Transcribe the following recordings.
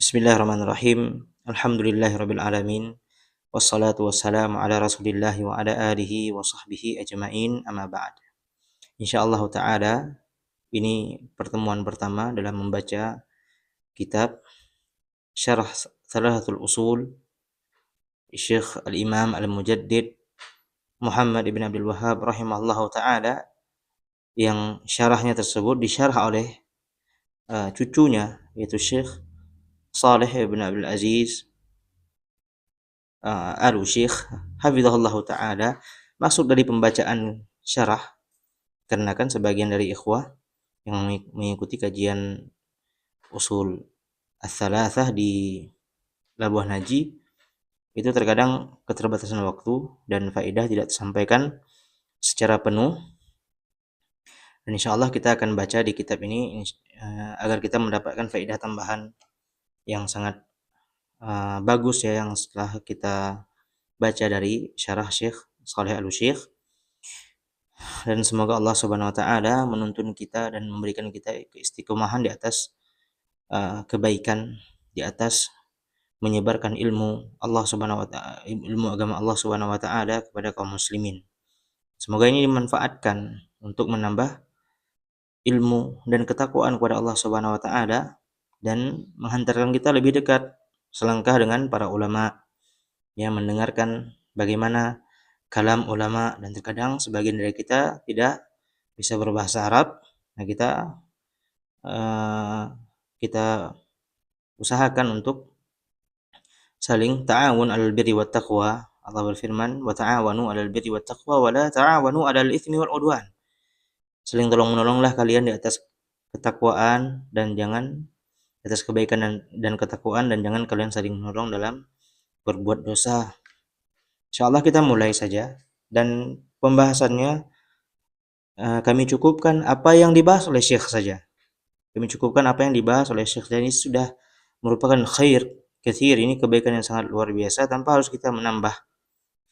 Bismillahirrahmanirrahim. Alhamdulillahirabbil alamin. Wassalatu wassalamu ala Rasulillah wa ala alihi wa sahbihi ajmain. Amma ba'd. Insyaallah taala ini pertemuan pertama dalam membaca kitab Syarah Thalathatul Usul Syekh Al-Imam Al-Mujaddid Muhammad ibn Abdul Wahhab rahimahullahu taala, yang syarahnya tersebut disyarah oleh cucunya, yaitu Syekh Saleh ibn Abdul Aziz Al-Syekh hafizahullahu taala. Maksud dari pembacaan syarah, karena kan sebagian dari ikhwah yang mengikuti kajian usul ats-tsalatsah di Labuhan Haji itu terkadang keterbatasan waktu dan faedah tidak tersampaikan secara penuh. Dan insyaallah kita akan baca di kitab ini agar kita mendapatkan faedah tambahan yang sangat bagus ya, yang setelah kita baca dari syarah Syekh Shalih Al-Syekh. Dan semoga Allah Subhanahu wa taala menuntun kita dan memberikan kita keistiqomahan di atas kebaikan, di atas menyebarkan ilmu Allah Subhanahu wa taala, ilmu agama Allah Subhanahu wa taala kepada kaum muslimin. Semoga ini dimanfaatkan untuk menambah ilmu dan ketakwaan kepada Allah Subhanahu wa taala dan menghantarkan kita lebih dekat selangkah dengan para ulama, yang mendengarkan bagaimana kalam ulama. Dan terkadang sebagian dari kita tidak bisa berbahasa Arab. Nah, kita usahakan untuk saling ta'awun 'alal birri wat taqwa. Allah berfirman, "Wa ta'awanu 'alal birri wat taqwa wa la ta'awanu 'alal itsmi wal 'udwan." Saling tolong-menolonglah kalian di atas ketakwaan dan jangan di atas kebaikan dan ketakwaan, dan jangan kalian saling menolong dalam berbuat dosa. Insyaallah kita mulai saja, dan pembahasannya kami cukupkan apa yang dibahas oleh Syekh saja. Kami cukupkan apa yang dibahas oleh Syekh, dan ini sudah merupakan khair katsir, ini kebaikan yang sangat luar biasa, tanpa harus kita menambah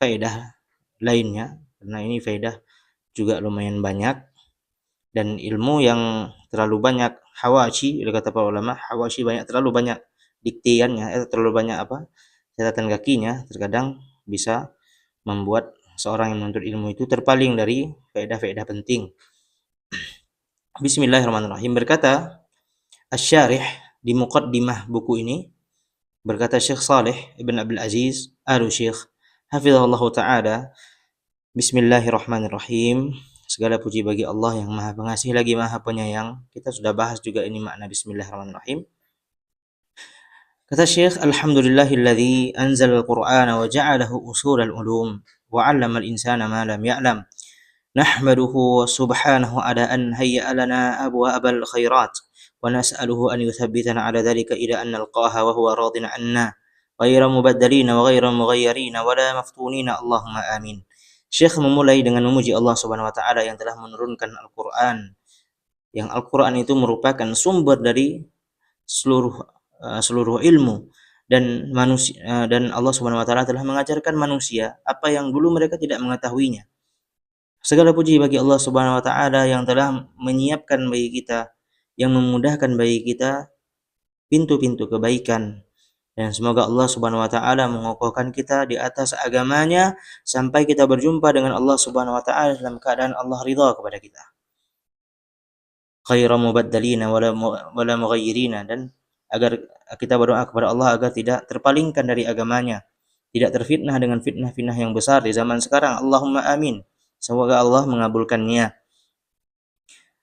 faedah lainnya, karena ini faedah juga lumayan banyak. Dan ilmu yang terlalu banyak hawashi, kata para ulama, hawashi banyak, terlalu banyak diktiannya, terlalu banyak catatan kakinya, terkadang bisa membuat seorang yang menuntut ilmu itu terpaling dari faedah-faedah penting. Bismillahirrahmanirrahim. Berkata Asy-Syarih di muqaddimah buku ini, berkata Syekh Saleh ibn Abdul Aziz Al-Syekh hafizahullahu taala, Bismillahirrahmanirrahim. Segala puji bagi Allah yang Maha Pengasih lagi Maha Penyayang. Kita sudah bahas juga ini makna Bismillahirrahmanirrahim. Kata Syekh, Alhamdulillahilladzi anzala al-Qur'ana wa ja'alahu usulal ulum wa 'allama al-insana ma lam ya'lam. Nahmaduhu subhanahu ala an hayya'a lana abwaabal khairat wa nas'aluhu an yuthabbitana 'ala dhalika ila an nalqaha wa huwa radin 'anna ghairu mubaddalina wa ghairu mughayyirina wa la maftunina. Allahumma amin. Syekh memulai dengan memuji Allah Subhanahu wa taala yang telah menurunkan Al-Qur'an, yang Al-Qur'an itu merupakan sumber dari seluruh ilmu, dan manusia, dan Allah Subhanahu wa taala telah mengajarkan manusia apa yang dulu mereka tidak mengetahuinya. Segala puji bagi Allah Subhanahu wa taala yang telah menyiapkan bagi kita, yang memudahkan bagi kita pintu-pintu kebaikan. Dan semoga Allah Subhanahu wa taala mengokohkan kita di atas agamanya sampai kita berjumpa dengan Allah Subhanahu wa taala dalam keadaan Allah ridha kepada kita. Khairu mubaddalina wala mughayyirina, dan agar kita berdoa kepada Allah agar tidak terpalingkan dari agamanya, tidak terfitnah dengan fitnah-fitnah yang besar di zaman sekarang. Allahumma amin. Semoga Allah mengabulkannya.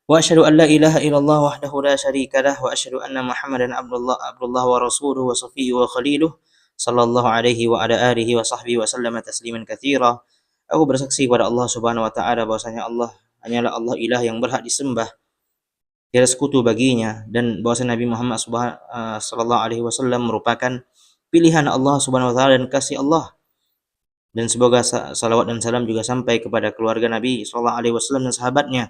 Wa asyhadu an la ilaha illallah wahdahu la syarika lah wa asyhadu anna Muhammadan abdullah wa rasuluhu wa safiyyuhu wa khaliluh sallallahu alaihi wa ala alihi wa sahbihi wa sallama tasliman katsira. Aku bersaksi kepada Allah Subhanahu wa taala bahwasanya Allah hanyalah Allah ilah yang berhak disembah, tiada sekutu baginya, dan bahwasanya Nabi Muhammad sallallahu alaihi wasallam merupakan pilihan Allah Subhanahu wa taala dan kasih Allah. Dan semoga salawat dan salam juga sampai kepada keluarga Nabi sallallahu alaihi wasallam dan sahabatnya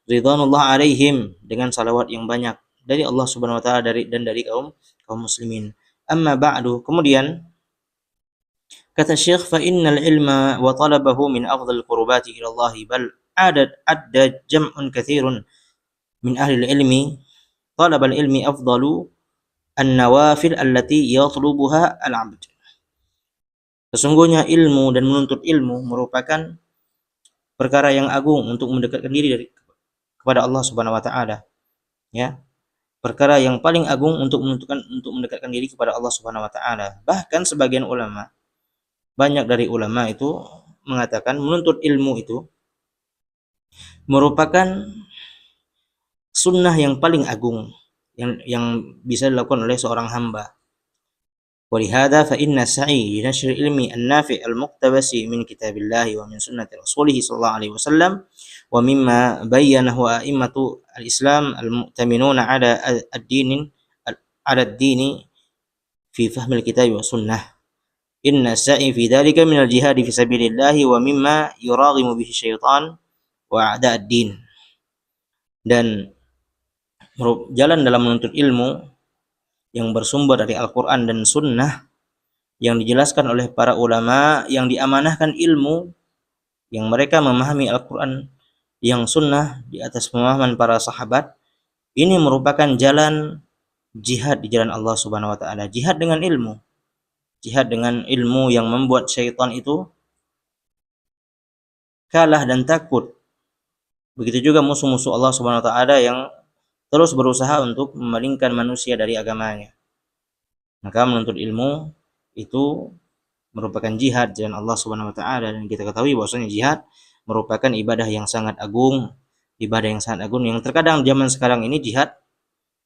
ridwanullah alaihim, dengan salawat yang banyak dari Allah Subhanahu wa taala dan dari kaum muslimin. Amma ba'du, kemudian kata Syekh, fa innal ilma wa talabahu min afdhal qurbati ila Allah, bal adda jam'un katsirun min ahli ilmi talab al-ilmi afdalu an-nawafil allati yatlubuha al-'abd. Sesungguhnya ilmu dan menuntut ilmu merupakan perkara yang agung untuk mendekatkan diri kepada Allah Subhanahu wa taala, ya. Perkara yang paling agung untuk mendekatkan diri kepada Allah Subhanahu wa taala. Bahkan sebagian ulama, banyak dari ulama itu mengatakan menuntut ilmu itu merupakan sunnah yang paling agung yang bisa dilakukan oleh seorang hamba. ولهذا فإن السعي لنشر العلم النافع المقتبس من كتاب الله ومن سنة رسوله صلى الله عليه وسلم ومما بينه أئمة الإسلام المؤتمنون على الدين في فهم الكتاب والسنة إن السعي في ذلك من الجهاد في سبيل الله ومما يراغم به الشيطان وأعداء الدين. Dan jalan dalam menuntut ilmu yang bersumber dari Al-Quran dan Sunnah yang dijelaskan oleh para ulama yang diamanahkan ilmu, yang mereka memahami Al-Quran yang Sunnah di atas pemahaman para sahabat, ini merupakan jalan jihad di jalan Allah Subhanahu wa taala. Jihad dengan ilmu. Jihad dengan ilmu yang membuat syaitan itu kalah dan takut. Begitu juga musuh-musuh Allah Subhanahu wa taala yang terus berusaha untuk memalingkan manusia dari agamanya. Maka menuntut ilmu itu merupakan jihad jalan Allah Subhanahu wa taala, dan kita ketahui bahwasanya jihad merupakan ibadah yang sangat agung, yang terkadang zaman sekarang ini jihad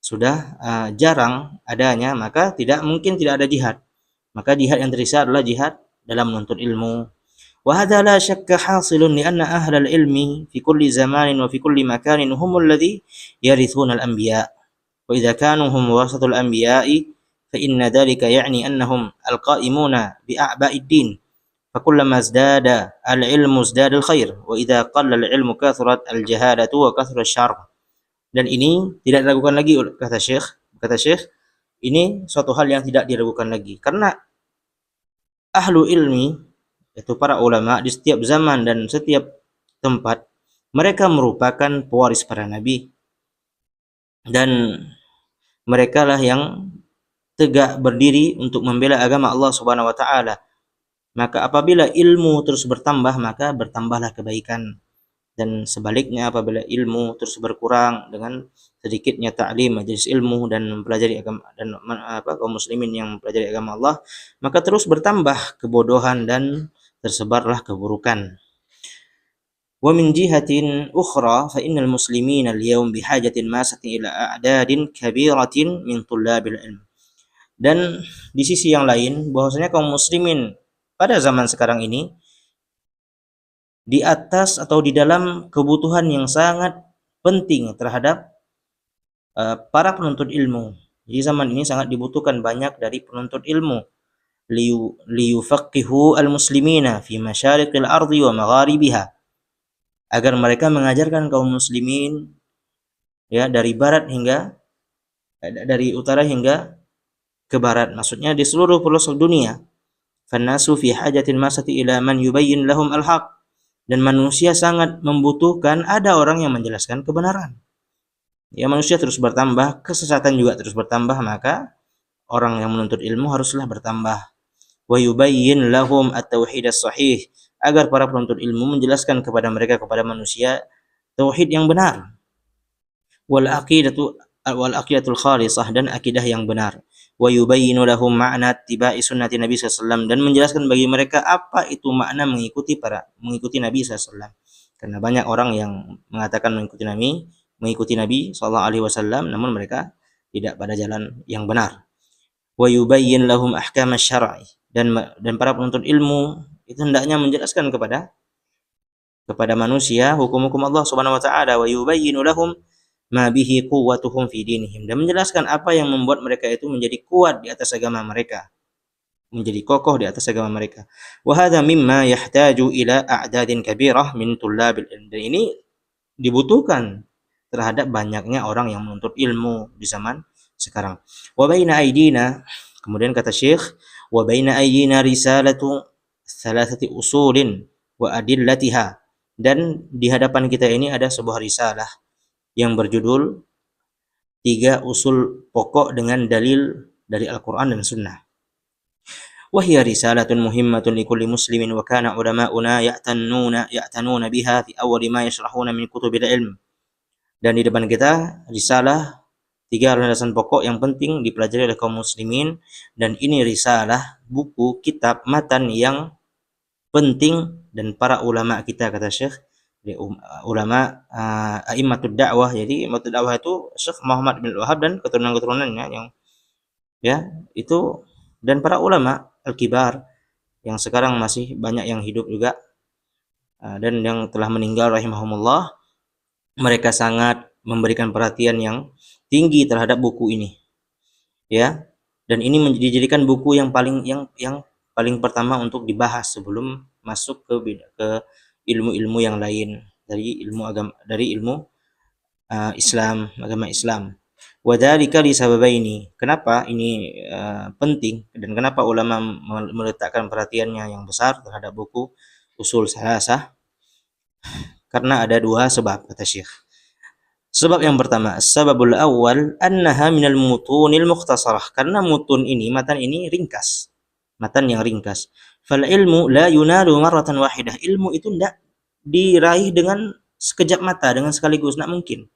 sudah jarang adanya, maka tidak mungkin tidak ada jihad. Maka jihad yang tersisa adalah jihad dalam menuntut ilmu. وهذا لا شك حاصل لأن أهل العلم في كل زمان وفي كل مكان هم الذي يرثون الأنبياء وإذا كانوا هم ورثة الأنبياء فإن ذلك يعني أنهم القائمون بأعباء الدين فكلما ازداد العلم ازداد الخير وإذا قل العلم كثرت الجهالة وكثر الشر. Dan ini tidak diragukan lagi, kata Syekh, ini suatu hal yang tidak diragukan lagi, karena ahlu ilmi, yaitu para ulama di setiap zaman dan setiap tempat, mereka merupakan pewaris para nabi, dan mereka lah yang tegak berdiri untuk membela agama Allah Subhanahu wa taala. Maka apabila ilmu terus bertambah, maka bertambahlah kebaikan, dan sebaliknya apabila ilmu terus berkurang dengan sedikitnya ta'lim majelis ilmu dan mempelajari agama dan kaum muslimin yang mempelajari agama Allah, maka terus bertambah kebodohan dan tersebarlah keburukan. Wa min jihatin ukhra fa innal muslimina al-yawm bihajatin masatin ila a'dadin kabiratin min tullabil ilm. Dan di sisi yang lain, bahwasanya kaum muslimin pada zaman sekarang ini di atas atau di dalam kebutuhan yang sangat penting terhadap para penuntut ilmu. Di zaman ini sangat dibutuhkan banyak dari penuntut ilmu. Liyufaqihu al-muslimina fi masyariqil ardi wa magharibiha, agar mereka mengajarkan kaum muslimin, ya, dari utara hingga ke barat, maksudnya di seluruh pelosok dunia. Fannasu fi hajatin masati ila man yubayyin lahum al-haq, dan manusia sangat membutuhkan ada orang yang menjelaskan kebenaran. Ya, manusia terus bertambah, kesesatan juga terus bertambah, maka orang yang menuntut ilmu haruslah bertambah. Wa yubayyin lahum at-tauhid as-sahih, agar para penuntut ilmu menjelaskan kepada mereka, kepada manusia, tauhid yang benar. Wal aqidatul khalisah, dan akidah yang benar. Wa yubayyinu lahum ma'na ittiba'i sunnati Nabi sallallahu alaihi wasallam, dan menjelaskan bagi mereka apa itu makna mengikuti Nabi sallallahu alaihi wasallam. Karena banyak orang yang mengatakan mengikuti Nabi sallallahu alaihi wasallam, namun mereka tidak pada jalan yang benar. Wa yubayyin lahum ahkam asy-syar'i, dan para penuntut ilmu itu hendaknya menjelaskan kepada manusia hukum-hukum Allah Subhanahu wa taala. Wa yubayyinu lahum ma bihi quwwatuhum fi dinihim, dan menjelaskan apa yang membuat mereka itu menjadi kuat di atas agama mereka, menjadi kokoh di atas agama mereka. Wa hadza mimma yahtaju ila a'dadin kabirah min tullabil ilm, dan ini dibutuhkan terhadap banyaknya orang yang menuntut ilmu di zaman sekarang. Wa baina aidina, kemudian kata Syekh, wa baina aidina risalatu thalathati usulin wa adillatiha, dan di hadapan kita ini ada sebuah risalah yang berjudul 3 usul pokok dengan dalil dari Al-Quran dan Sunnah. وهي رسالة مهمة لكل مسلم وكان علماؤنا يعتنون بها في أول ما يشرحون من كتب العلم. Dan di depan kita risalah 3 landasan pokok yang penting dipelajari oleh kaum muslimin, dan ini risalah buku kitab matan yang penting dan para ulama kita, kata Syekh, ulama a'immatud dakwah. Jadi a'immatud dakwah itu Syekh Muhammad bin Wahab dan keturunan-keturunannya yang itu, dan para ulama al-kibar yang sekarang masih banyak yang hidup juga dan yang telah meninggal rahimahumullah. Mereka sangat memberikan perhatian yang tinggi terhadap buku ini, ya. Dan ini dijadikan buku yang paling pertama untuk dibahas sebelum masuk ke ilmu-ilmu yang lain dari ilmu Islam, agama Islam. Wadzalika lisababaini. Kenapa ini penting dan kenapa ulama meletakkan perhatiannya yang besar terhadap buku Usul Salasah? Karena ada 2 sebab, kata Syekh. Sebab yang pertama, sababul awal annaha minal mutunil mukhtasarah. Karena matan ini ringkas. Matan yang ringkas. Fal ilmu la yunalu marratan wahidah. Ilmu itu tidak diraih dengan sekejap mata, dengan sekaligus, tidak mungkin.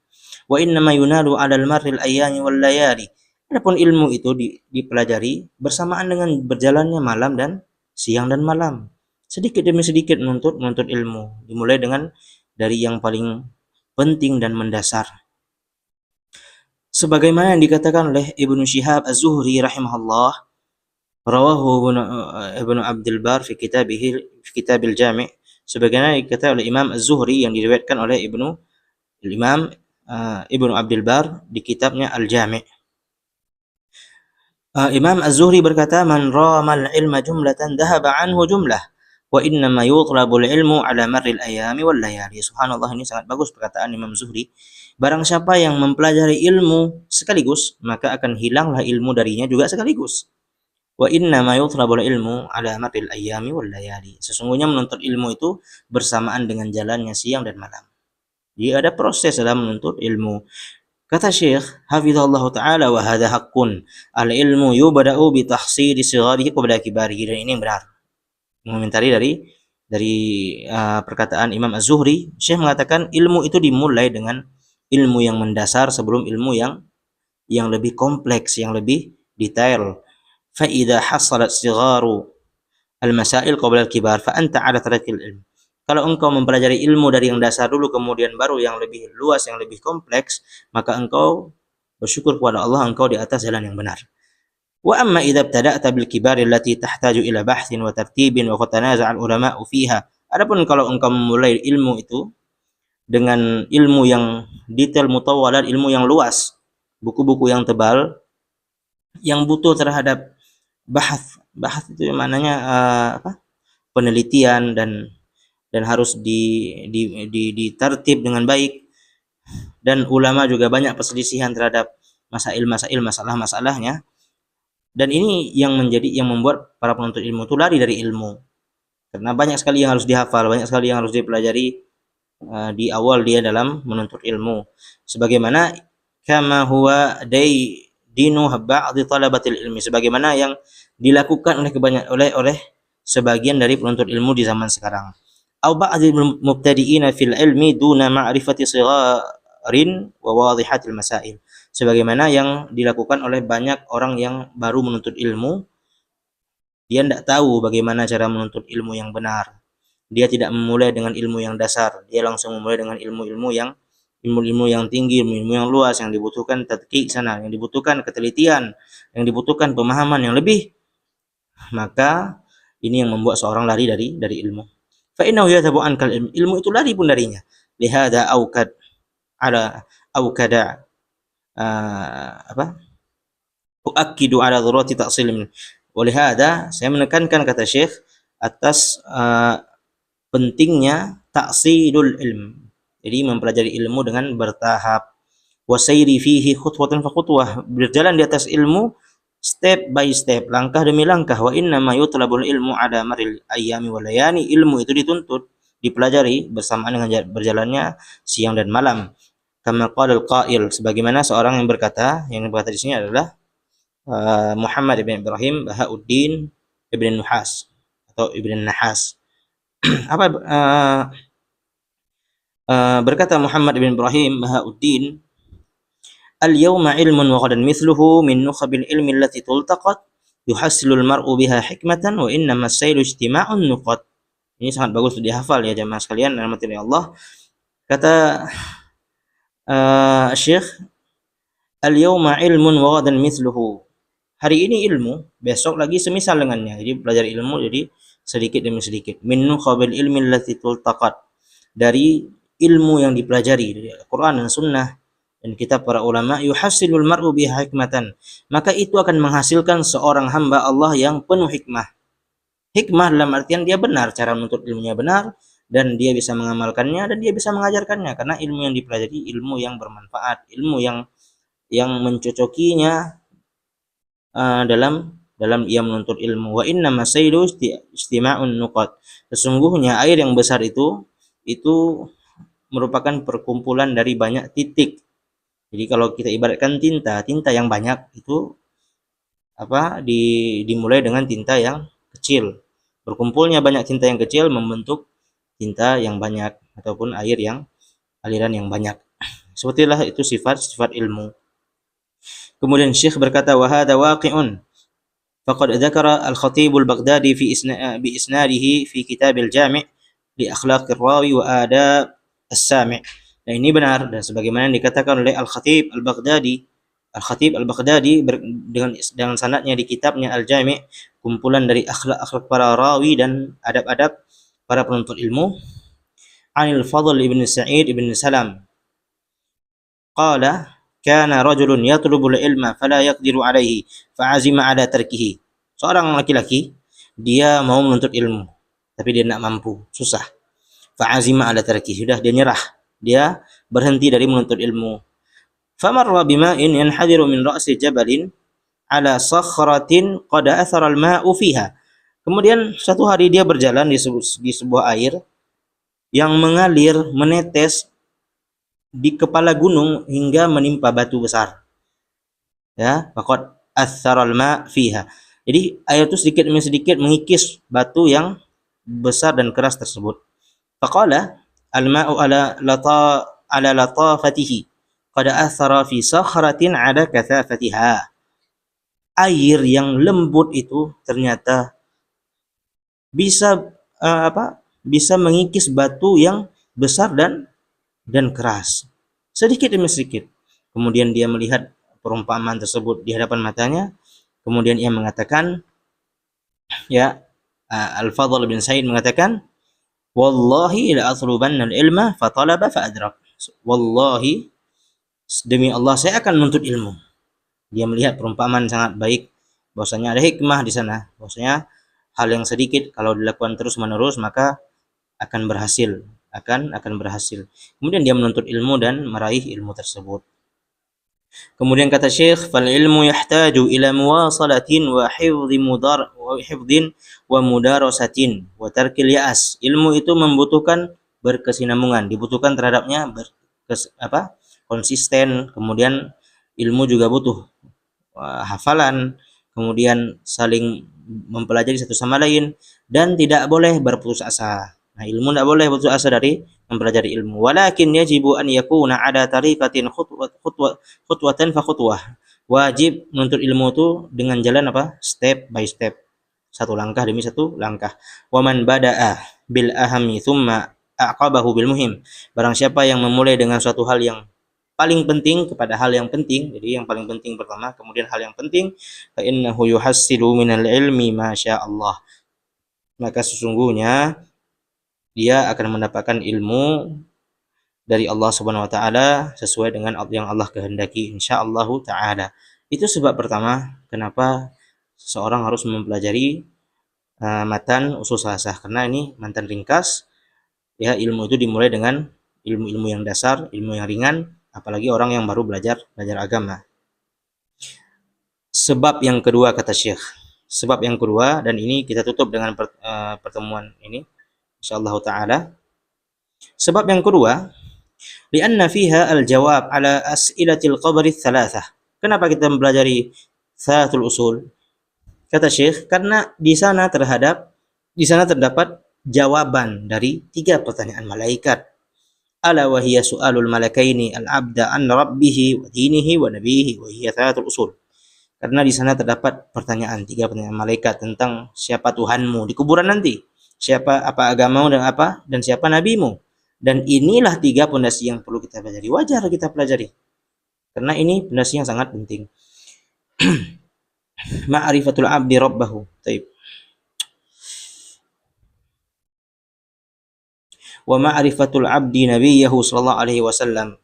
Wa innama yunalu 'alal marril ayyami wal layali. Adapun ilmu itu dipelajari bersamaan dengan berjalannya malam dan siang dan malam. Sedikit demi sedikit menuntut ilmu, dimulai dari yang paling penting dan mendasar. Sebagaimana yang dikatakan oleh Ibnu Syihab Az-Zuhri rahimahullah, rawahu Ibnu Abdul Bar fi Kitabil Jami', sebagaimana dikatakan oleh Imam Az-Zuhri yang diriwayatkan oleh Imam Ibnu Abdul Bar di kitabnya Al-Jami'. Imam Az-Zuhri berkata, man ramal ilma jumlatan dhahaba anhu jumlah wa innama yutlabul ilmu ala marril ayami wal layali. Subhanallah, ini sangat bagus perkataan Imam Zuhri. Barang siapa yang mempelajari ilmu sekaligus, maka akan hilanglah ilmu darinya juga sekaligus. Wa innama yutlabul ilmu ala marril ayami wal layali. Sesungguhnya menuntut ilmu itu bersamaan dengan jalannya siang dan malam. Jadi ada proses dalam menuntut ilmu. Kata Syekh hafizahullah taala, wa hadha haqqun, al ilmu yubda'u bi tahsili sigharihi qabla kibarihi. Dan ini benar. Mengomentari dari perkataan Imam Az-Zuhri, Syekh mengatakan ilmu itu dimulai dengan ilmu yang mendasar sebelum ilmu yang lebih kompleks, yang lebih detail. Fa idza hasalat sigharu al-masail qabla al-kibar fa anta 'ala tarakil ilm. Kalau engkau mempelajari ilmu dari yang dasar dulu, kemudian baru yang lebih luas, yang lebih kompleks, maka engkau bersyukur kepada Allah, engkau di atas jalan yang benar. Wa amma idza ibtada'ta bil kibari allati tahtaju ila bahthin wa tartibin wa qatanaza'a al-ulama'u fiha. Adapun kalau engkau memulai ilmu itu dengan ilmu yang detail, mutawwalat, ilmu yang luas, buku-buku yang tebal, yang butuh terhadap bahas itu maknanya penelitian dan harus ditertib dengan baik, dan ulama juga banyak perselisihan terhadap masalah-masalahnya, dan ini yang membuat para penuntut ilmu itu lari dari ilmu, karena banyak sekali yang harus dihafal, banyak sekali yang harus dipelajari di awal dia dalam menuntut ilmu. Sebagaimana kama huwa dinu ba'dhi talabatil ilmi, sebagaimana yang dilakukan oleh sebagian dari penuntut ilmu di zaman sekarang. Au ba'dhi mubtadi'ina fil ilmi duna ma'rifati sigharin wa wadihatil masail, sebagaimana yang dilakukan oleh banyak orang yang baru menuntut ilmu. Dia tidak tahu bagaimana cara menuntut ilmu yang benar. Dia tidak memulai dengan ilmu yang dasar, dia langsung memulai dengan ilmu-ilmu yang tinggi, ilmu yang luas, yang dibutuhkan tadqiq sana, yang dibutuhkan ketelitian, yang dibutuhkan pemahaman yang lebih. Maka ini yang membuat seorang lari dari ilmu. Fa innahu yadhabu ankal ilmu itu lari pun darinya. Lihada aukada uakkidu ala dhurati ta'sil min. Walihada saya menekankan, kata Syekh, atas pentingnya ta'silul ilm. Jadi mempelajari ilmu dengan bertahap. Wasairi fihi khutwatan fa khutwah, berjalan di atas ilmu step by step, langkah demi langkah. Wa inna ma yutlabul ilmu ada maril ayyami wal layani. Ilmu itu dituntut, dipelajari bersamaan dengan berjalannya siang dan malam. Kama qala al-qail, sebagaimana seorang yang berkata di sini adalah Muhammad ibn Ibrahim Bahauddin ibn Nuhas atau ibn Nahas. Apa berkata Muhammad ibn Ibrahim Bahauddin, al-yawma ilmun wa ghadan mithluhu min nukhabil ilmi allati tultaqat yuhassilu al-mar'u biha hikmatan wa innama as-sailu ijtima'un nuqat. Ini sangat bagus untuk dihafal ya jemaah sekalian rahmati Allah. Kata Syekh, al-yawma ilmun wa ghadan mithluhu. Hari ini ilmu, besok lagi semisal dengannya. Jadi belajar ilmu jadi sedikit demi sedikit. Min nukhabil ilmi allati tultaqat. Dari ilmu yang dipelajari dari Al-Qur'an dan Sunnah dan kitab para ulama, yuhasilul mar'u biha hikmatan. Maka itu akan menghasilkan seorang hamba Allah yang penuh hikmah. Hikmah dalam artian dia benar, cara menuntut ilmunya benar, dan dia bisa mengamalkannya, dan dia bisa mengajarkannya, karena ilmu yang dipelajari ilmu yang bermanfaat, ilmu yang mencocokinya dalam ia menuntut ilmu. Wa inna masailu istima'un nuqat. Sesungguhnya air yang besar itu merupakan perkumpulan dari banyak titik. Jadi kalau kita ibaratkan tinta yang banyak itu dimulai dengan tinta yang kecil. Berkumpulnya banyak tinta yang kecil membentuk tinta yang banyak ataupun aliran yang banyak. Sepertilah itu sifat-sifat ilmu. Kemudian Syekh berkata, wa hadha waqi'un faqad dzakara al-Khatib al-Baghdadi bi isnadihi fi kitab al-Jami' li akhlaqir rawi wa adab as-sami'. Nah, ini benar dan sebagaimana dikatakan oleh Al-Khatib Al-Baghdadi dengan sanadnya di kitabnya Al-Jami', kumpulan dari akhlak-akhlak para rawi dan adab-adab para penuntut ilmu. Anil Fadl ibn Sa'id ibn Salam qala kana rajulun yatlubul ilma fala yaqdiru alaihi fa'azima ala tarkihi. Seorang laki-laki dia mau menuntut ilmu tapi dia tidak mampu, susah. Fa'azima ala tarkihi, sudah dia nyerah, dia berhenti dari menuntut ilmu. Famarra bima'in yanhadiru min ra'si jabalin ala sakhratin qad athara al-ma'u fiha. Kemudian suatu hari dia berjalan di sebuah air yang mengalir, menetes di kepala gunung hingga menimpa batu besar. Ya, faqad athara al-ma' fiha. Jadi air itu sedikit demi sedikit mengikis batu yang besar dan keras tersebut. Faqala al-ma'u ala latafatihi qad athara fi sakhratin ada kathafatiha. Air yang lembut itu ternyata bisa mengikis batu yang besar dan keras sedikit demi sedikit. Kemudian dia melihat perumpamaan tersebut di hadapan matanya. Kemudian ia mengatakan, Al-Fadl bin Sa'id mengatakan, wallahi la atlubanna al-ilma fa talaba fa adrak. Wallahi, demi Allah saya akan menuntut ilmu. Dia melihat perumpamaan sangat baik, bahwasanya ada hikmah di sana, bahwasanya hal yang sedikit kalau dilakukan terus-menerus maka akan berhasil. Kemudian dia menuntut ilmu dan meraih ilmu tersebut. Kemudian kata Syekh, fal ilmu yahtaju ila muwasalatin wa hifdhin wa mudarasatin wa tarkil ya'as. Ilmu itu membutuhkan berkesinambungan, dibutuhkan terhadapnya konsisten. Kemudian ilmu juga butuh hafalan, kemudian saling mempelajari satu sama lain, dan tidak boleh berputus asa. Nah, ilmu tidak boleh berputus asa dari mempelajari ilmu. Walakin yajibu an yakuna ada tariqatin khutwatan fa khutwah. Wajib menuntut ilmu itu dengan jalan step by step, satu langkah demi satu langkah. Wa man bada'a bil ahami thumma aqabahu bil muhim. Barang siapa yang memulai dengan suatu hal yang paling penting kepada hal yang penting, jadi yang paling penting pertama, kemudian hal yang penting, fa innahu yuhassilu minal ilmi ma syaa Allah. Maka sesungguhnya dia akan mendapatkan ilmu dari Allah Subhanahu wa taala sesuai dengan yang Allah kehendaki insyaallah taala. Itu sebab pertama kenapa seseorang harus mempelajari matan usul salasah, karena ini matan ringkas. Ya, ilmu itu dimulai dengan ilmu-ilmu yang dasar, ilmu yang ringan, apalagi orang yang baru belajar agama. Sebab yang kedua kata Syekh. Sebab yang kedua, dan ini kita tutup dengan pertemuan ini insyaallah taala. Sebab yang kedua, Lianna fiha al-jawab ala as'ilatil qabri thalathah. Kenapa kita mempelajari salatul usul? Kata Syekh, karena di sana terdapat jawaban dari 3 pertanyaan malaikat. Ala wa hiya su'alul malakaini al-'abda an rabbih wa dinihi wa nabiyhi wa hiya salatul usul. Karena di sana terdapat pertanyaan, 3 pertanyaan malaikat tentang siapa Tuhanmu di kuburan nanti, siapa apa agamamu dan siapa nabimu. Dan inilah 3 pondasi yang perlu kita pelajari. Wajar kita pelajari. Karena ini pondasi yang sangat penting. Ma'rifatul 'abdi rabbahu. Baik. Wa ma'rifatul 'abdi nabiyyahu sallallahu alaihi wasallam.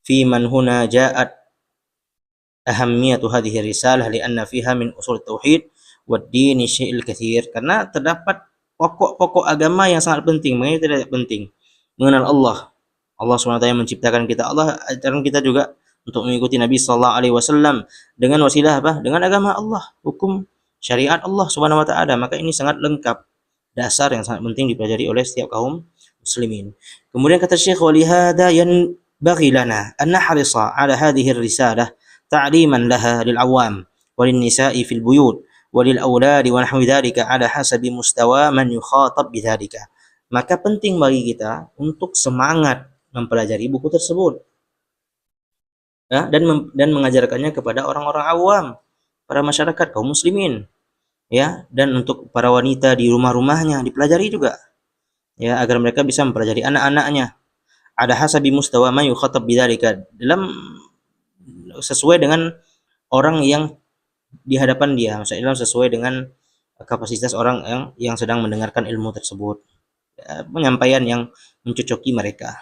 Fi man huna ja'at ahammiyatu hadhihi risalah lianna fiha min usul tauhid wad din syai'il katsir. Karena terdapat pokok-pokok agama yang sangat penting. Makanya tidak penting mengenal Allah. Allah SWT yang menciptakan kita. Allah ajarkan kita juga untuk mengikuti Nabi sallallahu alaihi wasallam dengan wasilah apa? Dengan agama Allah, hukum syariat Allah Subhanahu wa taala. Maka ini sangat lengkap, dasar yang sangat penting dipelajari oleh setiap kaum muslimin. Kemudian kata Syekh, walihada yanbaghi lana an nahrisa ala hadhihi risalah ta'liman laha lil awam walin nisa'i fil buyut walil auladi wa nahwi dzalika ala hasabi mustawa man yukhatab bidzalika. Maka penting bagi kita untuk semangat mempelajari buku tersebut, ya, dan mengajarkannya kepada orang-orang awam, para masyarakat kaum muslimin, ya, dan untuk para wanita di rumah-rumahnya dipelajari juga, ya, agar mereka bisa mempelajari anak-anaknya. Ada hasabi mustawa man yukhatab bidzalika, dalam sesuai dengan orang yang di hadapan dia, maksudnya sesuai dengan kapasitas orang yang sedang mendengarkan ilmu tersebut, ya, penyampaian yang mencocoki mereka.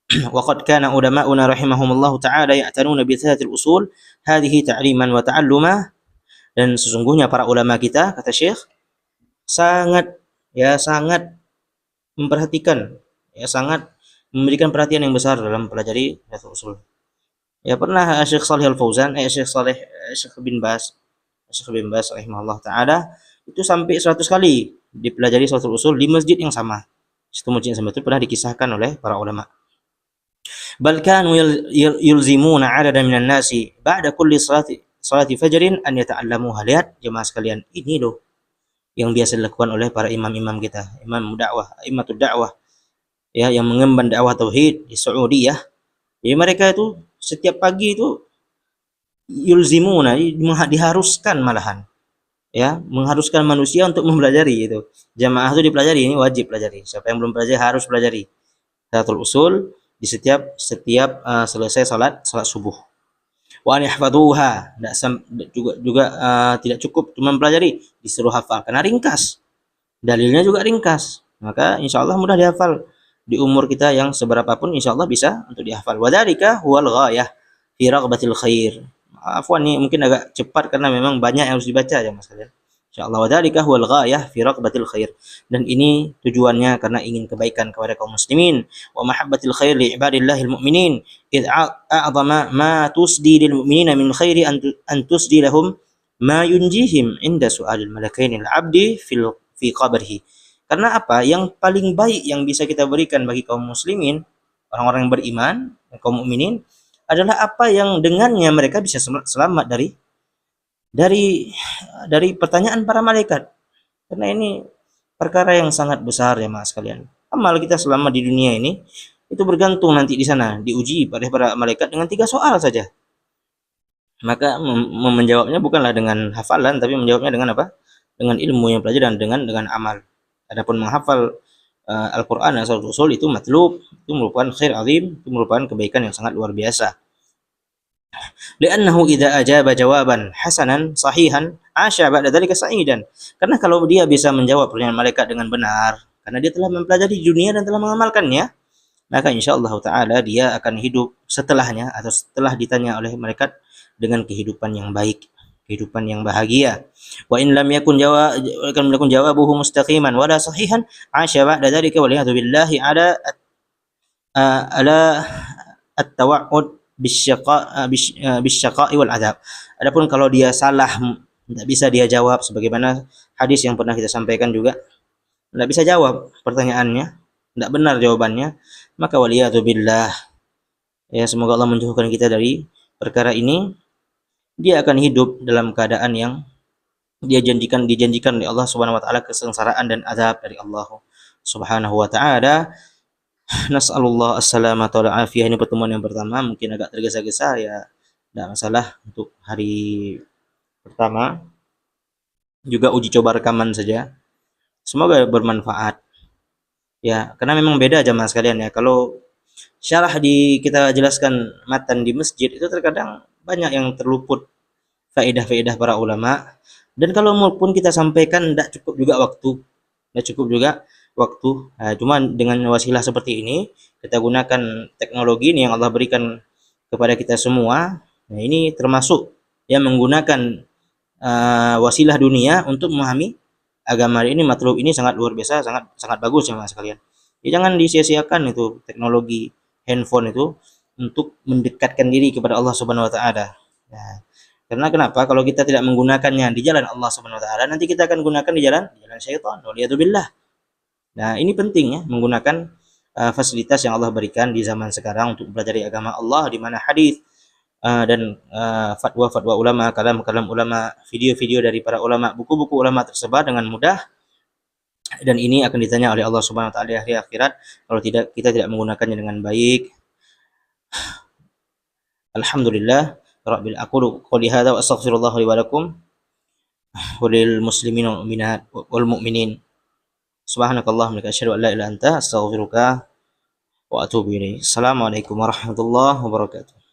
Waqad kana ulama'una rahimahumullahu ta'ala ya'tanuna bi thalathil usul hadhihi ta'liman wa ta'alluma. Dan sesungguhnya para ulama kita, kata Syekh, sangat memperhatikan, ya, sangat memberikan perhatian yang besar dalam mempelajari thalathul usul. Ya, pernah Syekh Shalih Al-Fauzan, Syekh bin Baz rahimahullah ta'ala itu sampai 100 kali dipelajari thalathul usul di masjid yang sama. Situ masjid yang sama itu pernah dikisahkan oleh para ulama. Bal kanu yulzimuna 'adadan minan nasi ba'da kulli salati fajrin an yata'allamuha. Lihat jemaah sekalian, ini loh yang biasa dilakukan oleh para imam-imam kita, imam dakwah, imamatud dakwah, ya, yang mengemban dakwah tauhid di Saudi, ya. Jadi mereka itu setiap pagi itu yulzimuna, diharuskan malahan, ya, mengharuskan manusia untuk mempelajari itu. Jamaah itu dipelajari, ini wajib pelajari. Siapa yang belum pelajari harus pelajari salatul usul di setiap selesai salat subuh. Wa yahfaduha, juga tidak cukup cuma mempelajari, disuruh hafal karena ringkas. Dalilnya juga ringkas. Maka insyaallah mudah dihafal. Di umur kita yang seberapapun insyaallah bisa untuk dihafal. Wa dzalika huwal ghayah fi raghbatil khair. Afwan, ini mungkin agak cepat karena memang banyak yang harus dibaca ya Mas kalian. Insyaallah wa dzalika huwal ghayah fi raghbatil khair. Dan ini tujuannya karena ingin kebaikan kepada kaum muslimin, wa mahabbatil khair li ibadillahil mu'minin. Id a'zama ma tusdi lil mu'minina min khairi an tusdi lahum ma yunjihim inda su'alil malakainil 'abdi fi qabrihi. Karena apa? Yang paling baik yang bisa kita berikan bagi kaum muslimin, orang-orang yang beriman, kaum mukminin, adalah apa yang dengannya mereka bisa selamat dari pertanyaan para malaikat. Karena ini perkara yang sangat besar ya Mas sekalian. Amal kita selama di dunia ini itu bergantung nanti di sana, diuji pada para malaikat dengan 3 soal saja. Maka menjawabnya bukanlah dengan hafalan, tapi menjawabnya dengan apa? Dengan ilmu yang pelajari dan dengan amal. Adapun menghafal Al-Quran dan salatul usul itu matlub, itu merupakan khair azim, itu merupakan kebaikan yang sangat luar biasa. Li'annahu idza ajaba jawaban hasanan sahihan asya ba'da dzalika sa'idan. Karena kalau dia bisa menjawab pertanyaan malaikat dengan benar, karena dia telah mempelajari dunia dan telah mengamalkannya, maka insyaallah taala dia akan hidup setelahnya atau setelah ditanya oleh malaikat dengan kehidupan yang baik, kehidupan yang bahagia. Wa in lam yakun jawabuhu mustaqiman wala sahihan asya ba'da dzalika wa liyadu billahi ala at-tawa'ud bisyaqa'i wal adab. Adapun kalau dia salah, tidak bisa dia jawab, sebagaimana hadis yang pernah kita sampaikan juga, tidak bisa jawab pertanyaannya, tidak benar jawabannya, maka waliyadzubillah, ya semoga Allah menjauhkan kita dari perkara ini. Dia akan hidup dalam keadaan yang dijanjikan oleh Allah Subhanahu wa taala, kesengsaraan dan azab dari Allah Subhanahu wa taala. Nas'alullah as-salamata wal afiyah. Ini pertemuan yang pertama, mungkin agak tergesa-gesa, ya tidak masalah untuk hari pertama. Juga uji coba rekaman saja. Semoga bermanfaat. Ya, karena memang beda jamaah sekalian ya. Kalau syarah kita jelaskan matan di masjid itu terkadang banyak yang terluput faedah-faedah para ulama. Dan kalau pun kita sampaikan tidak cukup juga waktu. Tidak cukup juga waktu. Nah, cuma dengan wasilah seperti ini, kita gunakan teknologi ini yang Allah berikan kepada kita semua. Nah, ini termasuk yang menggunakan wasilah dunia untuk memahami agama ini. Matlub ini sangat luar biasa, sangat bagus ya mas sekalian. Ya, jangan disia-siakan itu teknologi handphone itu untuk mendekatkan diri kepada Allah Subhanahu wa taala. Nah, karena kenapa? Kalau kita tidak menggunakannya di jalan Allah Subhanahu wa taala, nanti kita akan gunakan di jalan syaitan. Waliyadzubillah. Nah, ini penting ya, menggunakan fasilitas yang Allah berikan di zaman sekarang untuk belajar agama Allah, di mana hadis dan fatwa-fatwa ulama, kalam-kalam ulama, video-video dari para ulama, buku-buku ulama tersebar dengan mudah, dan ini akan ditanya oleh Allah Subhanahu wa taala di hari akhirat kalau kita tidak menggunakannya dengan baik. Alhamdulillah rabbil aqulu qouli hadza wa astaghfirullah li wa lakum wa lil muslimin wal mu'minat wal mu'minin. Subhanakallahumma wa asyhadu an la ilaha illa anta astaghfiruka wa atubu ilaik. Assalamualaikum warahmatullahi wabarakatuh.